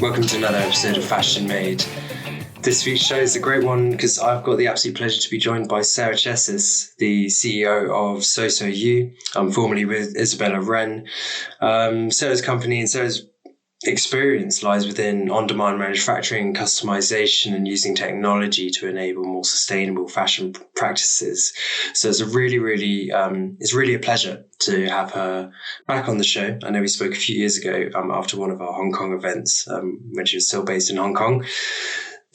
Welcome to another episode of Fashion Made. This week's show is a great one because I've got the absolute pleasure to be joined by Sarah Chessis, the CEO of SewSew You. I'm formerly with Isabella Wren. Sarah's company and Sarah's experience lies within on-demand manufacturing, customization, and using technology to enable more sustainable fashion practices. So it's it's really a pleasure to have her back on the show. I know we spoke a few years ago after one of our Hong Kong events when she was still based in Hong Kong.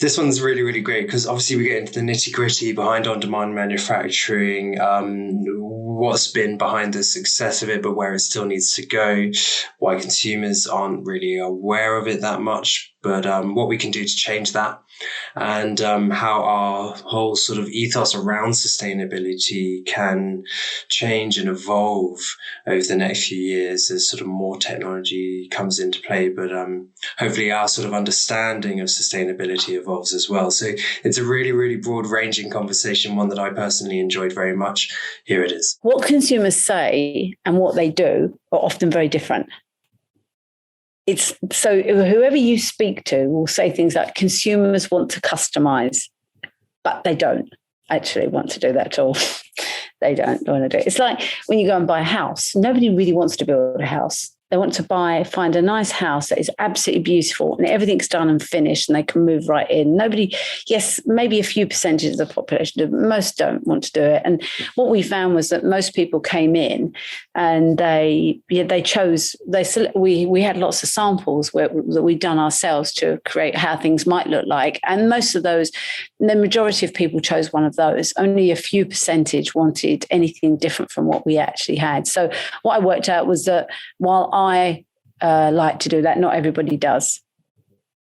This one's really, really great because obviously we get into the nitty-gritty behind on-demand manufacturing, what's been behind the success of it, but where it still needs to go, why consumers aren't really aware of it that much, but what we can do to change that, and how our whole sort of ethos around sustainability can change and evolve over the next few years as sort of more technology comes into play, but hopefully our sort of understanding of sustainability evolves as well. So it's a really, really broad-ranging conversation, one that I personally enjoyed very much. Here it is. What consumers say and what they do are often very different. It's so whoever you speak to will say things like consumers want to customize, but they don't actually want to do that at all. They don't want to do it. It's like when you go and buy a house, nobody really wants to build a house. They want to find a nice house that is absolutely beautiful and everything's done and finished and they can move right in. Yes, maybe a few percentage of the population do, but most don't want to do it. And what we found was that most people came in and we had lots of samples that we'd done ourselves to create how things might look like. And most of those, the majority of people chose one of those. Only a few percentage wanted anything different from what we actually had. So what I worked out was that while I like to do that, not everybody does.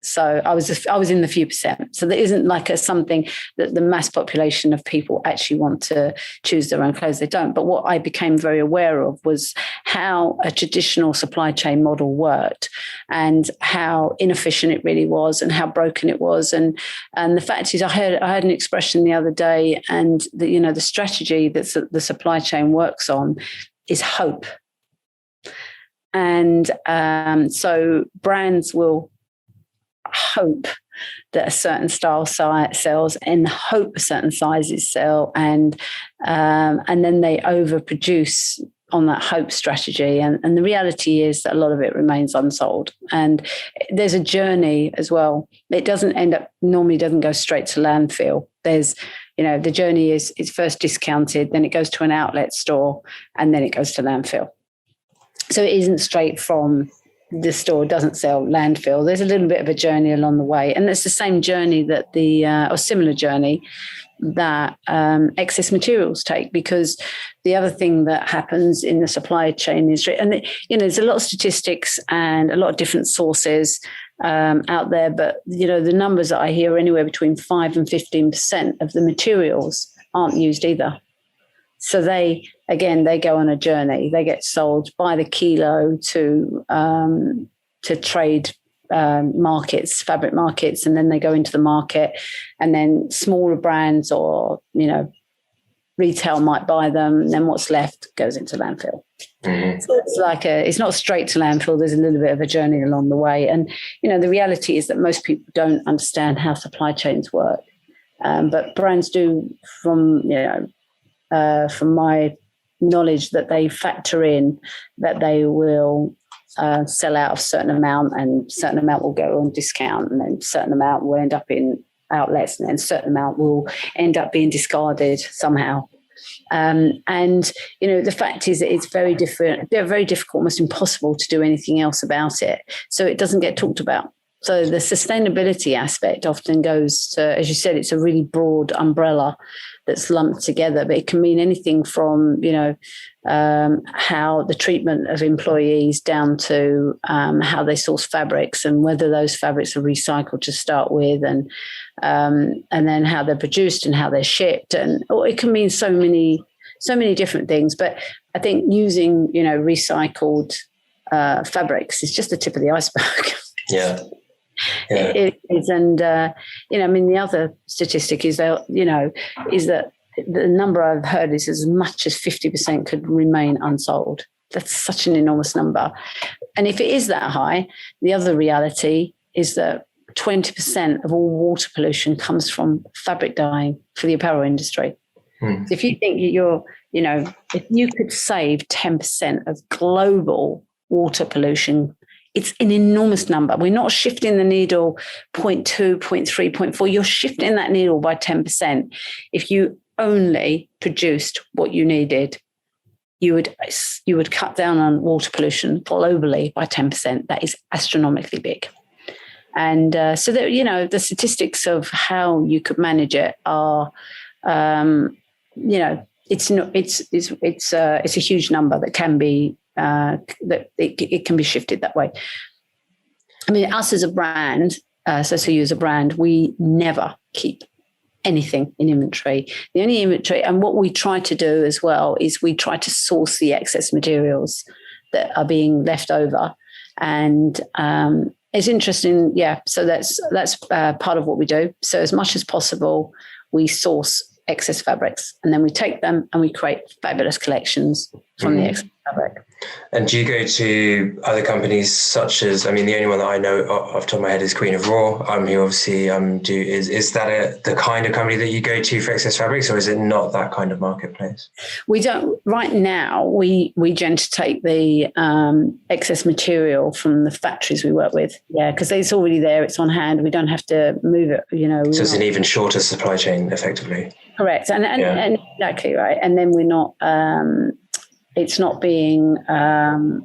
So I was in the few percent. So there isn't like something that the mass population of people actually want to choose their own clothes. They don't. But what I became very aware of was how a traditional supply chain model worked and how inefficient it really was and how broken it was. And the fact is, I heard an expression the other day, and the strategy that the supply chain works on is hope. And so brands will hope that a certain style sells and hope certain sizes sell, and then they overproduce on that hope strategy. And the reality is that a lot of it remains unsold. And there's a journey as well. It normally doesn't go straight to landfill. There's the journey is first discounted, then it goes to an outlet store, and then it goes to landfill. So it isn't straight from the store, doesn't sell, landfill. There's a little bit of a journey along the way. And it's the same journey that or similar journey that excess materials take, because the other thing that happens in the supply chain is, and there's a lot of statistics and a lot of different sources out there, but the numbers that I hear are anywhere between 5 and 15% of the materials aren't used either. So they go on a journey. They get sold by the kilo to trade markets, fabric markets, and then they go into the market, and then smaller brands or retail might buy them. And then what's left goes into landfill. Mm-hmm. So it's not straight to landfill. There's a little bit of a journey along the way, and the reality is that most people don't understand how supply chains work, but brands do from my knowledge that they factor in that they will sell out a certain amount, and certain amount will go on discount, and then certain amount will end up in outlets, and then certain amount will end up being discarded somehow. The fact is that it's very different. They're very difficult, almost impossible to do anything else about it. So it doesn't get talked about. So the sustainability aspect often goes to, as you said, it's a really broad umbrella that's lumped together, but it can mean anything from, how the treatment of employees down to how they source fabrics and whether those fabrics are recycled to start with, and then how they're produced and how they're shipped. And it can mean so many different things. But I think using, recycled fabrics is just the tip of the iceberg. Yeah. Yeah. It is, and the other statistic is that the number I've heard is as much as 50% could remain unsold. That's such an enormous number, and if it is that high, the other reality is that 20% of all water pollution comes from fabric dyeing for the apparel industry. So if you think if you could save 10% of global water pollution, it's an enormous number. We're not shifting the needle 0.2, 0.3, 0.4. You're shifting that needle by 10%. If you only produced what you needed, you would cut down on water pollution globally by 10%. That is astronomically big. And so that, the statistics of how you could manage it are, it's a huge number that can be that it can be shifted that way. I mean, us as a brand, SewSew You as a brand, we never keep anything in inventory. The only inventory, and what we try to do as well, is we try to source the excess materials that are being left over. And it's interesting, yeah. So that's part of what we do. So as much as possible, we source excess fabrics, and then we take them and we create fabulous collections from the excess fabric. And do you go to other companies such as, I mean, the only one that I know off the top of my head is Queen of Raw, who obviously is that the kind of company that you go to for excess fabrics, or is it not that kind of marketplace? We don't, right now, we tend to take the excess material from the factories we work with. Yeah, because it's already there, it's on hand, we don't have to move it, So it's an even shorter supply chain, effectively. Correct, and exactly right. And then we're not, it's not being we're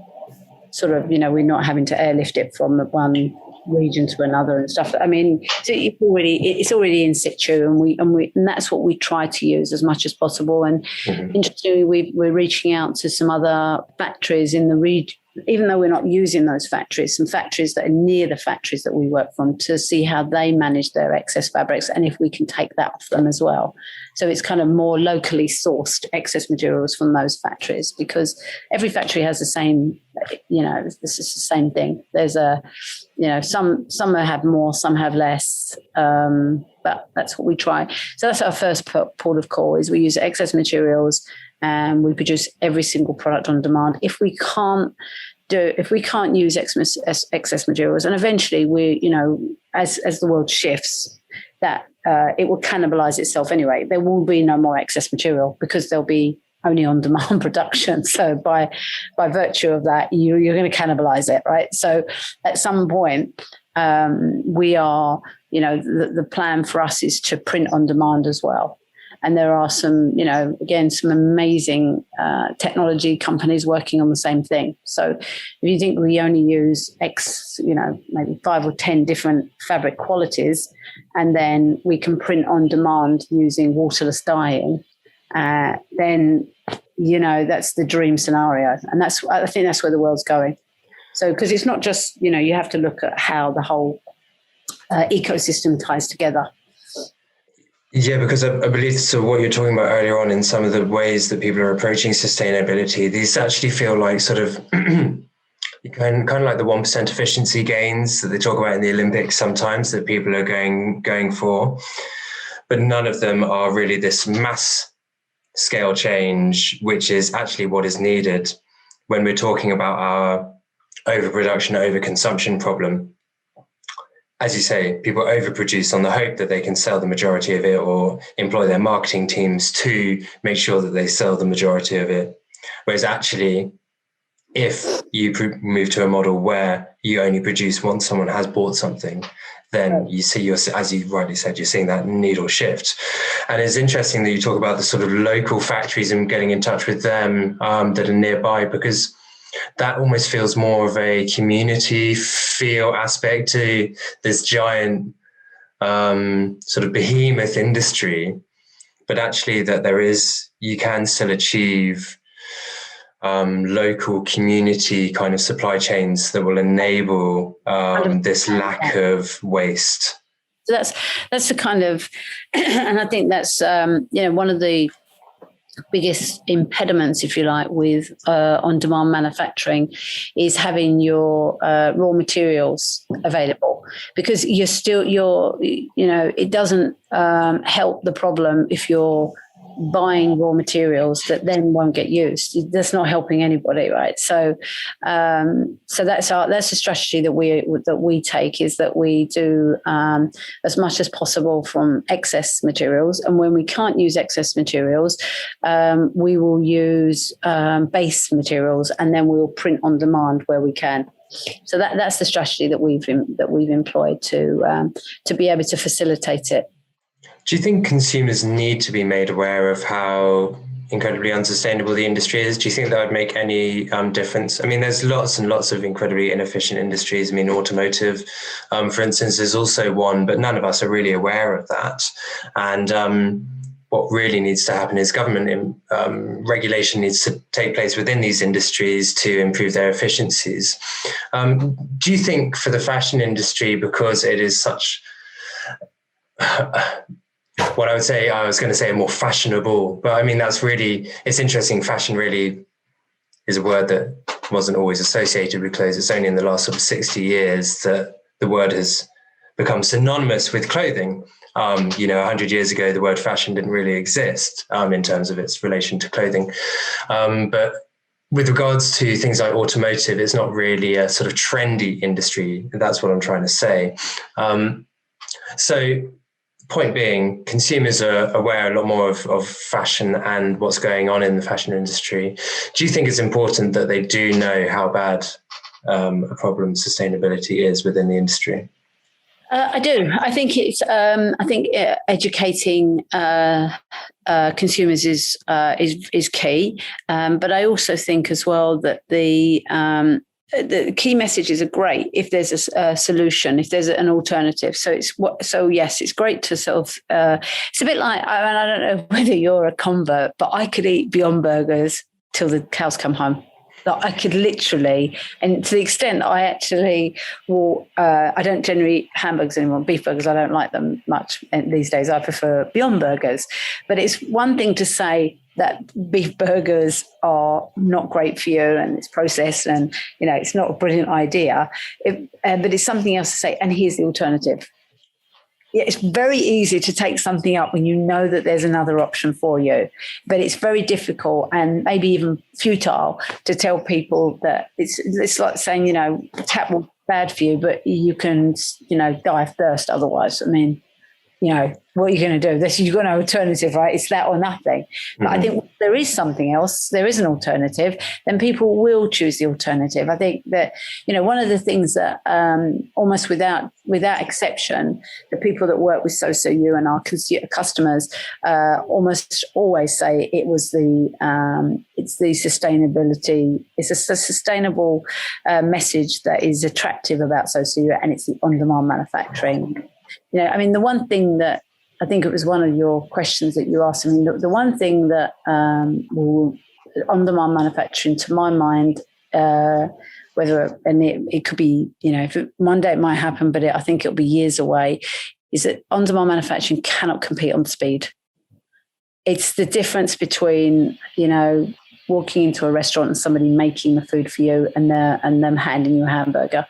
not having to airlift it from one region to another and stuff. I mean, so it's already in situ, and that's what we try to use as much as possible. And interestingly, we're reaching out to some other factories in the region, even though we're not using those factories, some factories that are near the factories that we work from, to see how they manage their excess fabrics and if we can take that off them as well. So it's kind of more locally sourced excess materials from those factories, because every factory has the same, this is the same thing. There's some have more, some have less, but that's what we try. So that's our first port of call, is we use excess materials and we produce every single product on demand. If we can't use excess materials, and eventually as the world shifts, that it will cannibalize itself anyway. There will be no more excess material because there'll be only on demand production. So by virtue of that, you're going to cannibalize it, right? So at some point, we are, the plan for us is to print on demand as well. And there are some, some amazing technology companies working on the same thing. So if you think we only use maybe 5 or 10 different fabric qualities, and then we can print on demand using waterless dyeing, then, that's the dream scenario. And I think that's where the world's going. So, because it's not just, you have to look at how the whole ecosystem ties together. Yeah, because I believe, so what you're talking about earlier on in some of the ways that people are approaching sustainability, these actually feel like sort of kind of like the 1% efficiency gains that they talk about in the Olympics sometimes, that people are going for. But none of them are really this mass scale change, which is actually what is needed when we're talking about our overproduction, overconsumption problem. As you say, people overproduce on the hope that they can sell the majority of it, or employ their marketing teams to make sure that they sell the majority of it. Whereas actually, if you move to a model where you only produce once someone has bought something, then you see, as you rightly said, you're seeing that needle shift. And it's interesting that you talk about the sort of local factories and getting in touch with them that are nearby, because that almost feels more of a community feel aspect to this giant sort of behemoth industry, but actually that you can still achieve local community kind of supply chains that will enable this lack of waste. So that's the kind of, and I think that's one of the biggest impediments, if you like, with on-demand manufacturing is having your raw materials available, because it doesn't help the problem if you're buying raw materials that then won't get used. That's not helping anybody, right? So that's the strategy that we take, is that we do as much as possible from excess materials, and when we can't use excess materials, we will use base materials, and then we'll print on demand where we can. So that's the strategy that we've employed to be able to facilitate it. Do you think consumers need to be made aware of how incredibly unsustainable the industry is? Do you think that would make any difference? I mean, there's lots and lots of incredibly inefficient industries. I mean, automotive, for instance, is also one, but none of us are really aware of that. And what really needs to happen is government regulation needs to take place within these industries to improve their efficiencies. Do you think for the fashion industry, because it is such what I was going to say more fashionable, but I mean, it's interesting. Fashion really is a word that wasn't always associated with clothes. It's only in the last sort of 60 years that the word has become synonymous with clothing. 100 years ago, the word fashion didn't really exist in terms of its relation to clothing. But with regards to things like automotive, it's not really a sort of trendy industry. That's what I'm trying to say. So point being, consumers are aware a lot more of fashion and what's going on in the fashion industry. Do you think it's important that they do know how bad a problem sustainability is within the industry? I do. I think it's. Educating consumers is key. But I also think as well that the key messages are great if there's a solution, if there's an alternative. So yes, it's great to sort of. It's a bit like, I don't know whether you're a convert, but I could eat Beyond Burgers till the cows come home. Like I could literally, and to the extent I actually will, I don't generally eat hamburgers anymore, beef burgers, I don't like them much these days. I prefer Beyond Burgers. But it's one thing to say that beef burgers are not great for you and it's processed and, it's not a brilliant idea. But it's something else to say, and here's the alternative. Yeah, it's very easy to take something up when you know that there's another option for you, but it's very difficult and maybe even futile to tell people that it's like saying, tap will be bad for you, but you can, die of thirst otherwise. I mean, what are you going to do? You've got no alternative, right? It's that or nothing. But I think there is something else. There is an alternative. Then people will choose the alternative. I think that, one of the things that almost without exception, the people that work with SewSew You and our customers almost always say it's the sustainability. It's a sustainable message that is attractive about SewSew You, and it's the on-demand manufacturing. The one thing that I think it was one of your questions that you asked. The one thing that on-demand manufacturing, to my mind, it could be, one day it might happen, but I think it'll be years away, is that on-demand manufacturing cannot compete on speed. It's the difference between, walking into a restaurant and somebody making the food for you and them handing you a hamburger.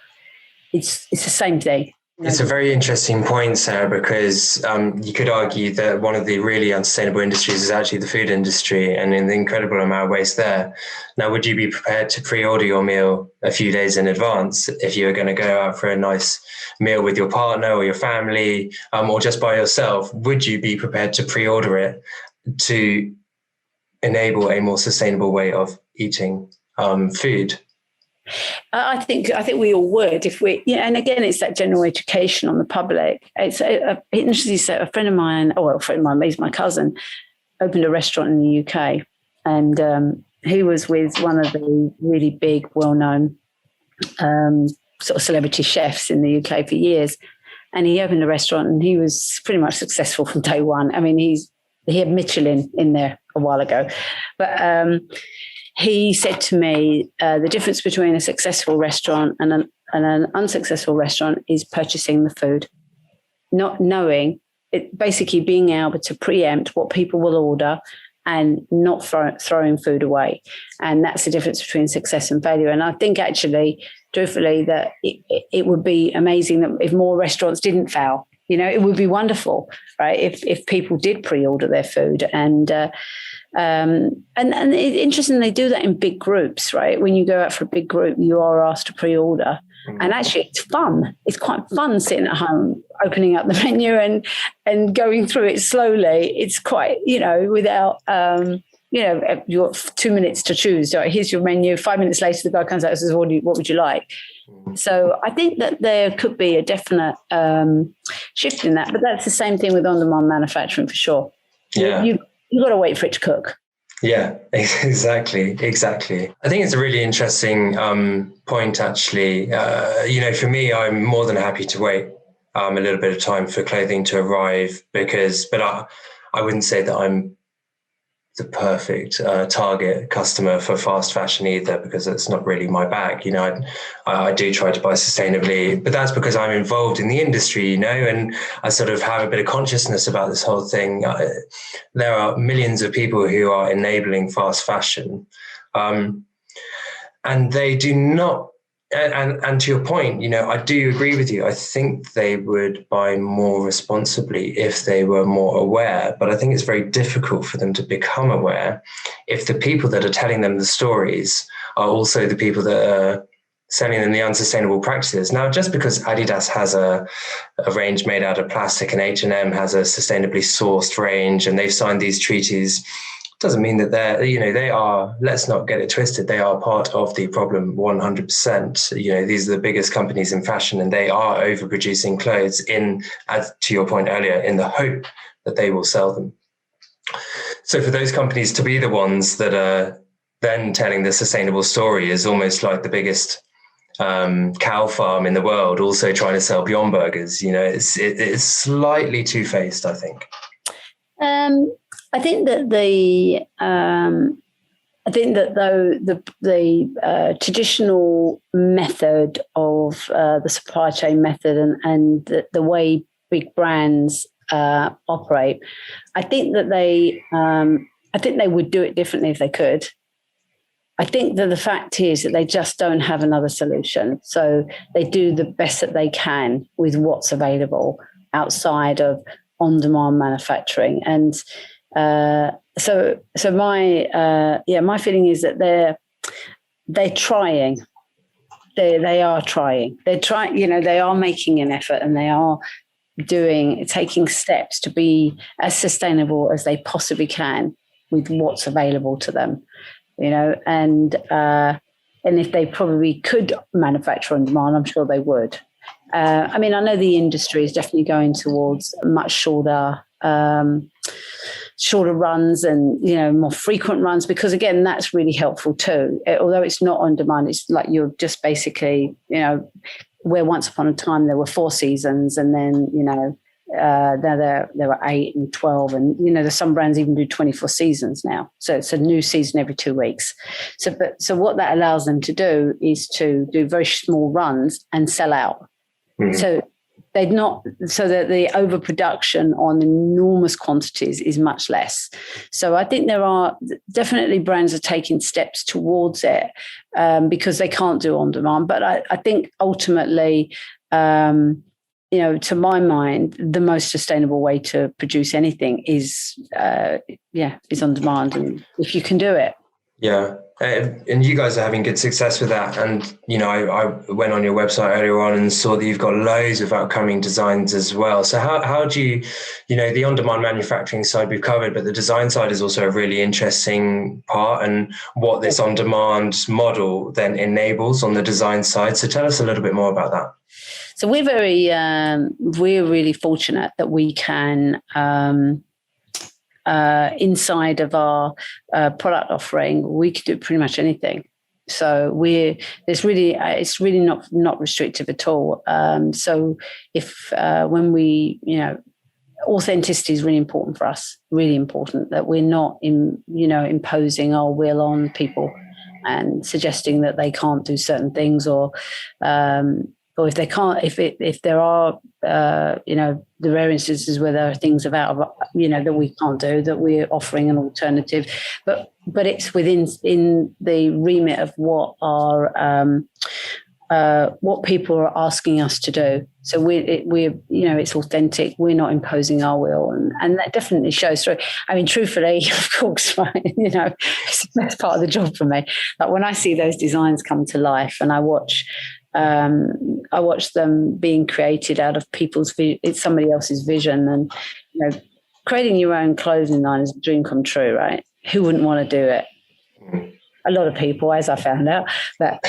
It's the same thing. It's a very interesting point, Sarah, because you could argue that one of the really unsustainable industries is actually the food industry, and an incredible amount of waste there. Now, would you be prepared to pre-order your meal a few days in advance if you were going to go out for a nice meal with your partner or your family, or just by yourself? Would you be prepared to pre-order it to enable a more sustainable way of eating food? I think we all would if we, and again, it's that general education on the public. It's interesting. A friend of mine, he's my cousin, opened a restaurant in the UK, and he was with one of the really big, well-known sort of celebrity chefs in the UK for years. And he opened a restaurant, and he was pretty much successful from day one. I mean, he had Michelin in there a while ago, but. He said to me, the difference between a successful restaurant and an unsuccessful restaurant is purchasing the food, not knowing it, basically being able to preempt what people will order and not throwing food away. And that's the difference between success and failure. And I think actually, truthfully, that it would be amazing that if more restaurants didn't fail. It would be wonderful, right? If people did pre-order their food, and it's interesting, they do that in big groups, right? When you go out for a big group, you are asked to pre-order. And actually, it's fun. It's quite fun sitting at home, opening up the menu and going through it slowly. It's quite, without, you've got 2 minutes to choose. So here's your menu. 5 minutes later, the guy comes out and says, what would you like? So I think that there could be a definite shift in that. But that's the same thing with on-demand manufacturing for sure. Yeah. You've got to wait for it to cook. Yeah, exactly. I think it's a really interesting point, actually. For me, I'm more than happy to wait a little bit of time for clothing to arrive but I wouldn't say that I'm the perfect target customer for fast fashion either, because it's not really my bag. I do try to buy sustainably, but that's because I'm involved in the industry, and I sort of have a bit of consciousness about this whole thing. There are millions of people who are enabling fast fashion, and they do not. And to your point, I do agree with you. I think they would buy more responsibly if they were more aware, but I think it's very difficult for them to become aware if the people that are telling them the stories are also the people that are selling them the unsustainable practices. Now, just because Adidas has a range made out of plastic and H&M has a sustainably sourced range and they've signed these treaties, doesn't mean that they are, let's not get it twisted, they are part of the problem 100%. These are the biggest companies in fashion and they are overproducing clothes as to your point earlier, in the hope that they will sell them. So for those companies to be the ones that are then telling the sustainable story is almost like the biggest cow farm in the world also trying to sell Beyond Burgers. It's slightly two-faced, I think. I think that the traditional method of the supply chain method and the way big brands operate, I think that they would do it differently if they could. I think that the fact is that they just don't have another solution, so they do the best that they can with what's available outside of on-demand manufacturing. And so my feeling is that they're trying. They are trying. They're trying. They are making an effort, and they are taking steps to be as sustainable as they possibly can with what's available to them. And if they probably could manufacture on demand, I'm sure they would. I know the industry is definitely going towards much shorter runs and, more frequent runs, because again, that's really helpful too. Although it's not on demand, it's like you're just basically, where once upon a time there were 4 seasons and then, now there were 8 and 12 and, there's some brands even do 24 seasons now. So it's a new season every 2 weeks. So what that allows them to do is to do very small runs and sell out. Mm-hmm. So that the overproduction on enormous quantities is much less. So I think there are definitely brands are taking steps towards it because they can't do on demand. But I think ultimately, to my mind, the most sustainable way to produce anything is on demand, and if you can do it. Yeah. And you guys are having good success with that. And, I went on your website earlier on and saw that you've got loads of upcoming designs as well. So how do you, the on-demand manufacturing side we've covered, but the design side is also a really interesting part, and what this on-demand model then enables on the design side. So tell us a little bit more about that. So we're really fortunate that we can, inside of our product offering, we could do pretty much anything. So it's really not restrictive at all. So if when we, authenticity is really important for us. Really important that we're not imposing our will on people and suggesting that they can't do certain things, or if they can't, if there are, the rare instances where there are things about, that we can't do, that we're offering an alternative, but it's in the remit of what our what people are asking us to do. So we're it's authentic. We're not imposing our will, and that definitely shows through. I mean, truthfully, of course, right, it's the best part of the job for me. Like when I see those designs come to life, and I watch them being created out of it's somebody else's vision, and creating your own clothing line is a dream come true, right? Who wouldn't want to do it? A lot of people, as I found out. But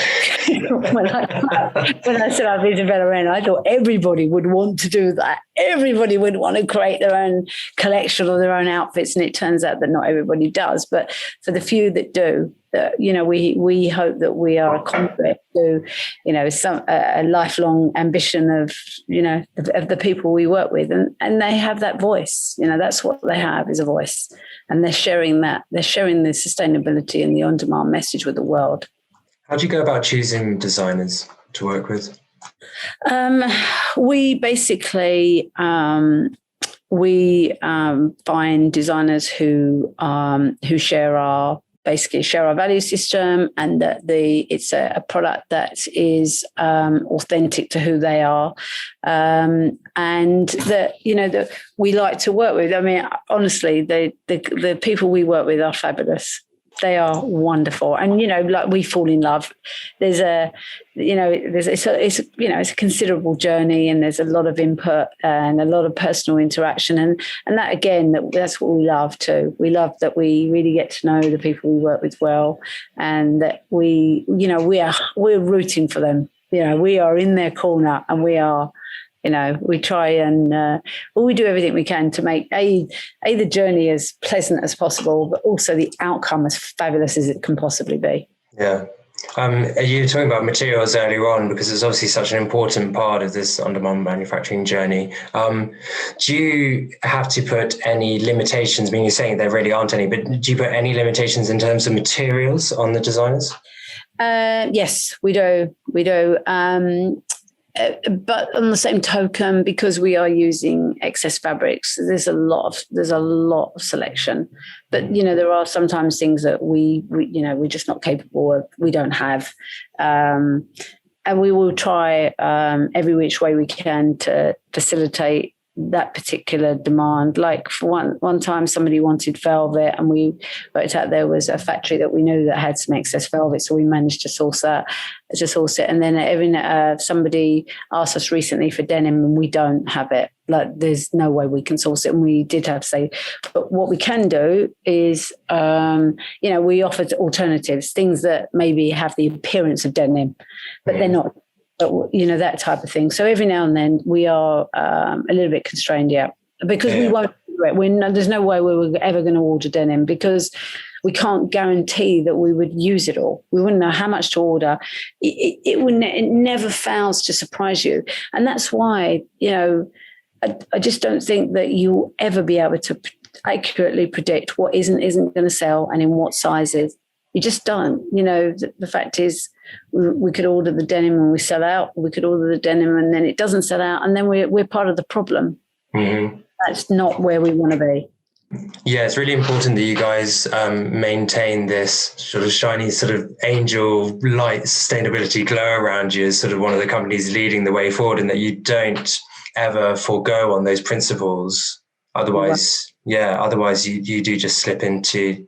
when I said I'd be developer, I thought everybody would want to do that. Everybody would want to create their own collection or their own outfits, and it turns out that not everybody does. But for the few that do, we hope that we are a conduit to, a lifelong ambition of the people we work with, and they have that voice. That's what they have, is a voice, and they're sharing that. They're sharing the sustainability and the on-demand message with the world. How do you go about choosing designers to work with? We basically find designers who share our value system, and that it's a product that is authentic to who they are, and that that we like to work with. I mean, honestly, the people we work with are fabulous. They are wonderful, and like we fall in love. It's a considerable journey, and there's a lot of input and a lot of personal interaction, and that again, that's what we love too. We love that we really get to know the people we work with well, and that we're rooting for them. We are in their corner, and we are. We try and we do everything we can to make the journey as pleasant as possible, but also the outcome as fabulous as it can possibly be. Yeah. You were talking about materials earlier on, because it's obviously such an important part of this on-demand manufacturing journey. Do you have to put any limitations? I mean, you're saying there really aren't any, but do you put any limitations in terms of materials on the designers? Yes, we do. But on the same token, because we are using excess fabrics, there's a lot of selection. But there are sometimes things that we're just not capable of. We don't have, and we will try every which way we can to facilitate that particular demand. Like for one time, somebody wanted velvet, and we worked out there was a factory that we knew that had some excess velvet, so we managed to source it. And then somebody asked us recently for denim, and we don't have it. Like there's no way we can source it, and we did have to say. But what we can do is, we offer alternatives, things that maybe have the appearance of denim, but they're not. But, that type of thing. So every now and then we are a little bit constrained, because we won't do it. There's no way we were ever going to order denim, because we can't guarantee that we would use it all. We wouldn't know how much to order. It never fails to surprise you. And that's why, I just don't think that you'll ever be able to accurately predict what isn't going to sell and in what sizes. You just don't. The fact is, we could order the denim and we sell out. We could order the denim and then it doesn't sell out, and then we're part of the problem. Mm-hmm. That's not where we want to be. Yeah, it's really important that you guys maintain this sort of shiny, sort of angel light sustainability glow around you as sort of one of the companies leading the way forward, and that you don't ever forego on those principles. Otherwise, you do just slip into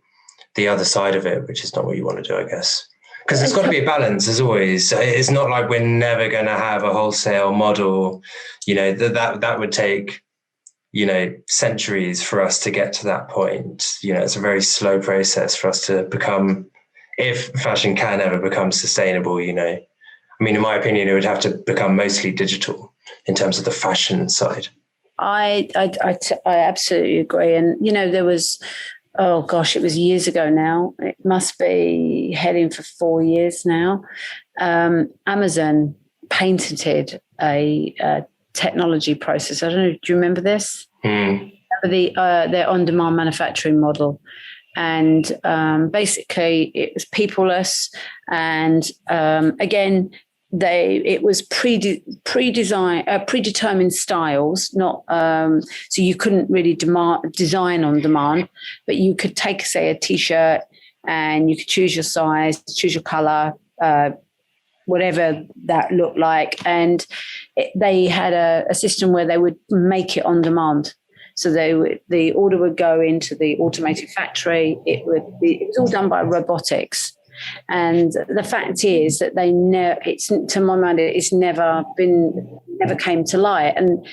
the other side of it, which is not what you want to do, I guess. Because there's got to be a balance, as always. It's not like we're never going to have a wholesale model. That would take, centuries for us to get to that point. It's a very slow process for us to become, if fashion can ever become sustainable, I mean, in my opinion, it would have to become mostly digital in terms of the fashion side. I absolutely agree. And, there was, oh gosh, it was years ago now. It must be heading for 4 years now. Amazon patented a technology process. I don't know. Do you remember this? Their on-demand manufacturing model, and basically it was peopleless. And again, it was predetermined styles, not so you couldn't really design on demand, but you could take, say, a t-shirt, and you could choose your size, choose your color, whatever that looked like. And they had a system where they would make it on demand. So the order would go into the automated factory. It was all done by robotics. And the fact is that to my mind, it's never came to light. And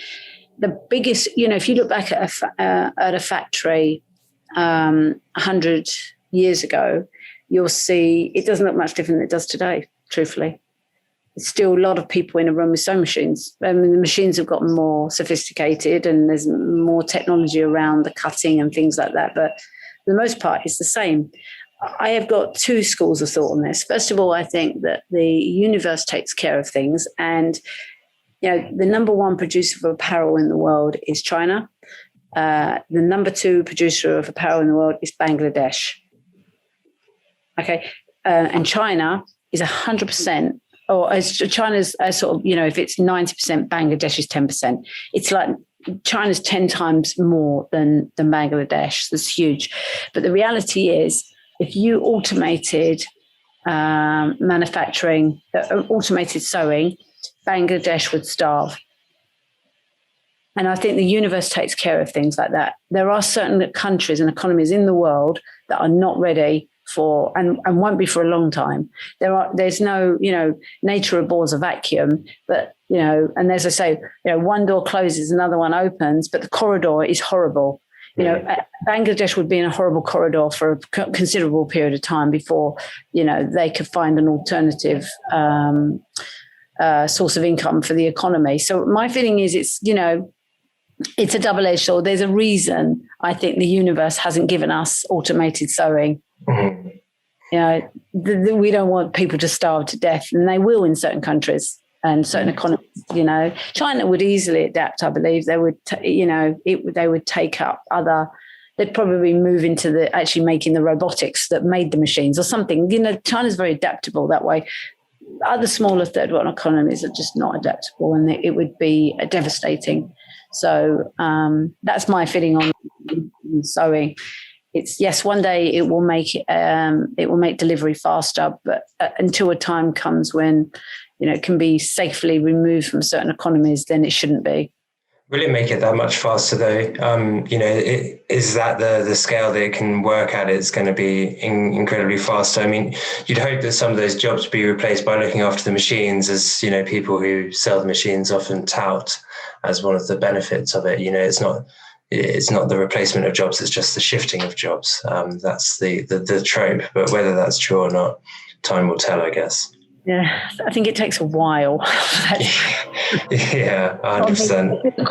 the biggest, if you look back at a factory 100 years ago, you'll see it doesn't look much different than it does today, truthfully. It's still a lot of people in a room with sewing machines. I mean, the machines have gotten more sophisticated and there's more technology around the cutting and things like that. But for the most part, it's the same. I have got two schools of thought on this. First of all, I think that the universe takes care of things. And, the number one producer of apparel in the world is China. The number two producer of apparel in the world is Bangladesh. Okay. And China is 100%, or as China's sort of, if it's 90%, Bangladesh is 10%. It's like China's 10 times more than Bangladesh. That's huge. But the reality is, if you automated manufacturing, automated sewing, Bangladesh would starve. And I think the universe takes care of things like that. There are certain countries and economies in the world that are not ready for, and won't be for a long time. There's no, nature abhors a vacuum, but, and as I say, one door closes, another one opens, but the corridor is horrible. Bangladesh would be in a horrible corridor for a considerable period of time before, they could find an alternative source of income for the economy. So my feeling is it's a double-edged sword. There's a reason I think the universe hasn't given us automated sewing. Mm-hmm. We don't want people to starve to death, and they will in certain countries and certain economies. China would easily adapt. I believe they would. They would take up other. They'd probably move into actually making the robotics that made the machines or something. China's very adaptable that way. Other smaller third world economies are just not adaptable, and it would be devastating. So that's my feeling on sewing. It's yes, one day it will make delivery faster, but until a time comes when it can be safely removed from certain economies, then it shouldn't be. Will it make it that much faster though? Is that the scale that it can work at? It's going to be incredibly faster. I mean, you'd hope that some of those jobs be replaced by looking after the machines, as people who sell the machines often tout as one of the benefits of it. It's not the replacement of jobs; it's just the shifting of jobs. That's the trope. But whether that's true or not, time will tell, I guess. Yeah, I think it takes a while. Yeah, 100%. The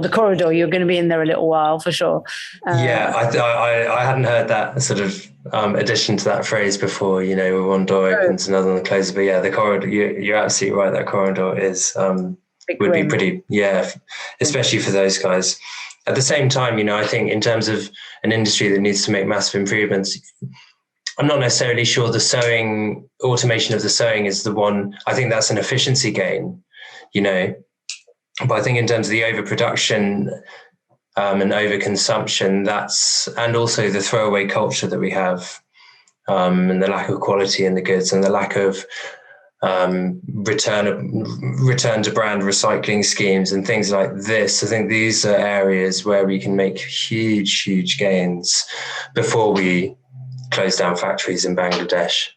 corridor, you're going to be in there a little while for sure. I hadn't heard that sort of addition to that phrase before, one door opens, another one closes. But yeah, the corridor, you're absolutely right. That corridor would be pretty, especially for those guys. At the same time, I think in terms of an industry that needs to make massive improvements, I'm not necessarily sure the automation of the sewing is the one. I think that's an efficiency gain, but I think in terms of the overproduction and overconsumption, and also the throwaway culture that we have, and the lack of quality in the goods and the lack of return to brand recycling schemes and things like this. I think these are areas where we can make huge gains before we close down factories in Bangladesh,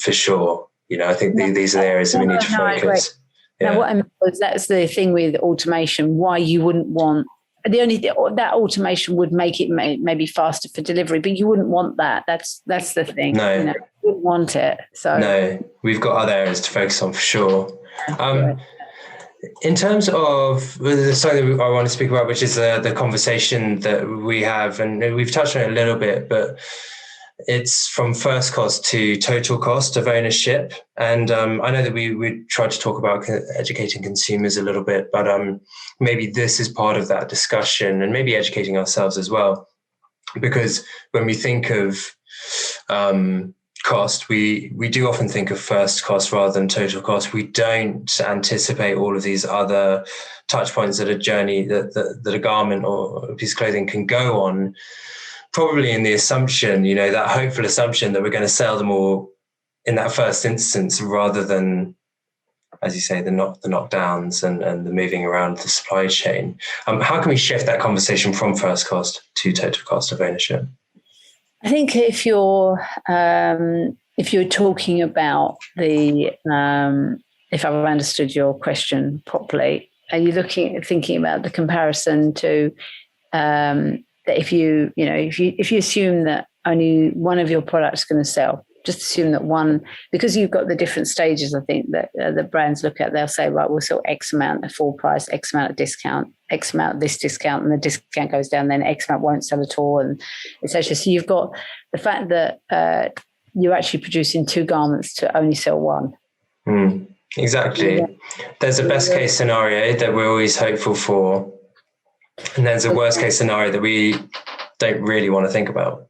for sure. I think these are the areas that we need to focus. Yeah. Now, what I mean was that's the thing with automation. Why you wouldn't want that automation would make it maybe faster for delivery, but you wouldn't want that. That's the thing. No, you wouldn't want it. So no, we've got other areas to focus on for sure. In terms of something that I want to speak about, which is the conversation that we have, and we've touched on it a little bit, but it's from first cost to total cost of ownership. And I know that we tried to talk about educating consumers a little bit, but maybe this is part of that discussion, and maybe educating ourselves as well. Because when we think of cost, we do often think of first cost rather than total cost. We don't anticipate all of these other touch points that a journey, that a garment or a piece of clothing can go on, probably in the assumption, that hopeful assumption that we're going to sell them all in that first instance, rather than as you say, the knockdowns and the moving around the supply chain. How can we shift that conversation from first cost to total cost of ownership? I think if you're talking about the, if I've understood your question properly, are you thinking about the comparison to that if you assume that only one of your products is going to sell, just assume that one, because you've got the different stages, I think that the brands look at, they'll say, right, we'll sell X amount at full price, X amount of discount, X amount of this discount, and the discount goes down, then X amount won't sell at all, and etc. So you've got the fact that you're actually producing two garments to only sell one. Exactly. Yeah. There's a best case scenario that we're always hopeful for, and there's a worst case scenario that we don't really want to think about.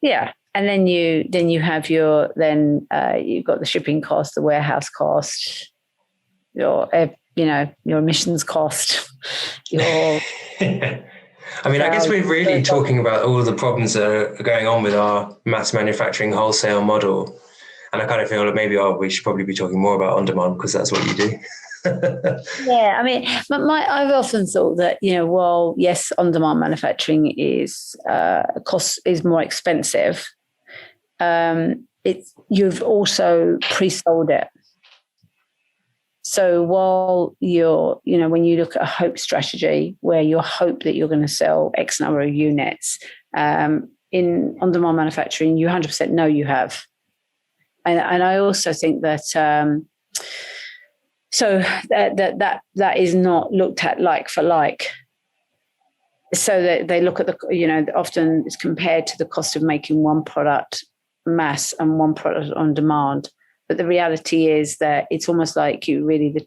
Yeah. And then you have you've got the shipping cost, the warehouse cost, your emissions cost, your. I mean, I guess we're really talking about all of the problems that are going on with our mass manufacturing wholesale model, and I kind of feel that maybe we should probably be talking more about on demand because that's what you do. Yeah, I mean, I've often thought that, while yes, on demand manufacturing is more expensive. You've also pre-sold it. So while when you look at a hope strategy where you hope that you're going to sell X number of units, in on-demand manufacturing, you 100% know you have. And I also think that so that is not looked at like for like. So that they look at often it's compared to the cost of making one product mass and one product on demand. But the reality is that it's almost like the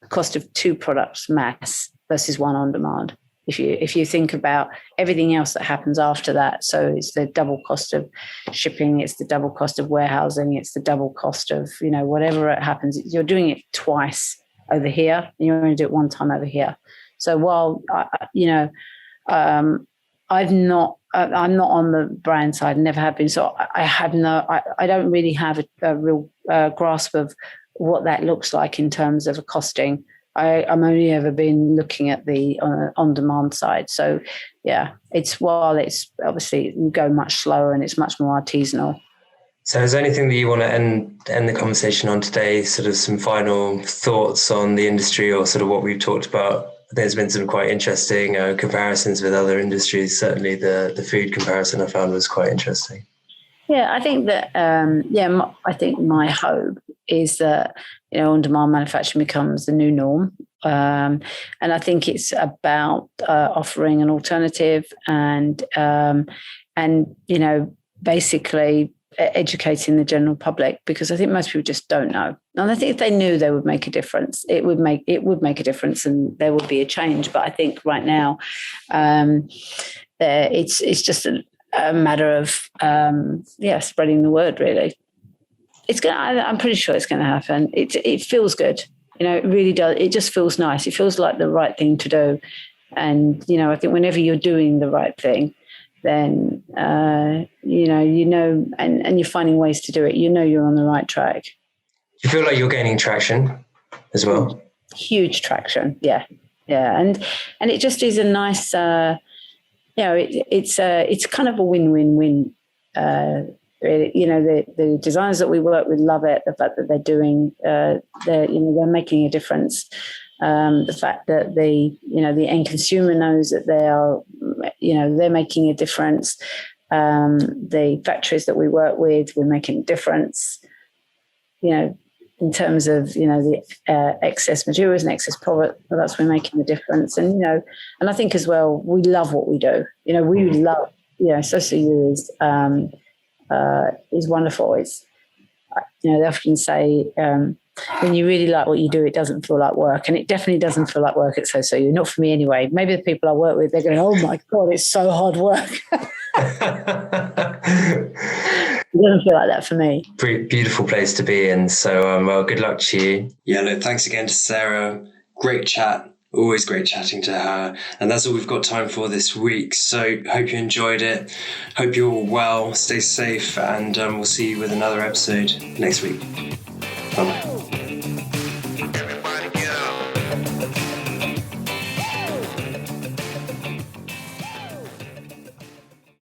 cost of two products mass versus one on demand. If you think about everything else that happens after that, so it's the double cost of shipping, it's the double cost of warehousing, it's the double cost of whatever it happens. You're doing it twice over here, and you're going to do it one time over here. So while I'm not on the brand side, never have been. So I don't really have a real grasp of what that looks like in terms of a costing. I'm only ever been looking at the on-demand side. So yeah, while it's obviously you go much slower and it's much more artisanal. So is there anything that you want to end the conversation on today? Sort of some final thoughts on the industry or sort of what we've talked about? There's been some quite interesting comparisons with other industries. Certainly the food comparison I found was quite interesting. Yeah, I think that, I think my hope is that, on-demand manufacturing becomes the new norm. And I think it's about offering an alternative and basically educating the general public, because I think most people just don't know. And I think if they knew, they would make a difference. It would make a difference, and there would be a change. But I think right now, it's just a matter of spreading the word. Really, I'm pretty sure it's going to happen. It feels good, it really does. It just feels nice. It feels like the right thing to do, and I think whenever you're doing the right thing, then and you're finding ways to do it. You're on the right track. You feel like you're gaining traction as well. Huge traction, yeah, and it just is a nice. It's kind of a win-win-win. Really, the designers that we work with love it. The fact that they're doing, they're making a difference. The fact that the end consumer knows that they are, they're making a difference. The factories that we work with, we're making a difference. In terms of the excess materials and excess product, that's we're making a difference. And and I think as well, we love what we do. We love SewSew You is wonderful. It's they often say when you really like what you do, it doesn't feel like work, and it definitely doesn't feel like work at SewSew You. Not for me anyway. Maybe the people I work with, they're going, "Oh my God, it's so hard work." It doesn't feel like that for me. Beautiful place to be in. So, well, good luck to you. Yeah, no, thanks again to Sarah. Great chat. Always great chatting to her. And that's all we've got time for this week. So hope you enjoyed it. Hope you're all well. Stay safe. And we'll see you with another episode next week. Bye-bye.